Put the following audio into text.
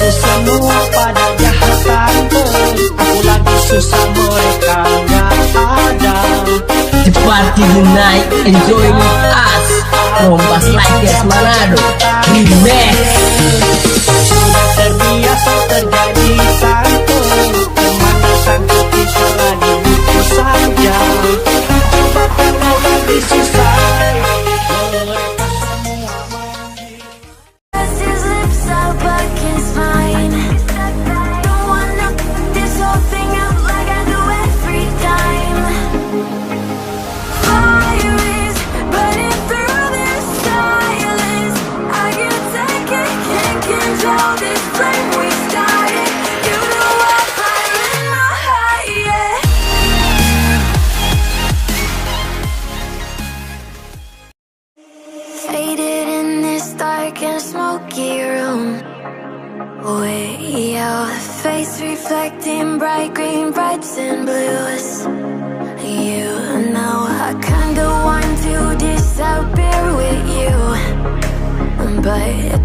itu semua pada jahat tante. Aku lagi susah mereka nggak ada. The party tonight, enjoy with us. Kompas Lakers Manado Remix. Sudah terbiasa terjadi tante, teman datangku itu lagi butuh saja. Coba kalau lagi susah, mereka semua manggil. His lips up against mine. Don't wanna put this whole thing out like I do every time. Fire is burning through this silence. I can't take it, can't control this flame we started. You know I'm fire in my heart, yeah. Faded in this dark and smoky room. Way out, face reflecting bright green, brights and blues. You know I kinda want to disappear with you, but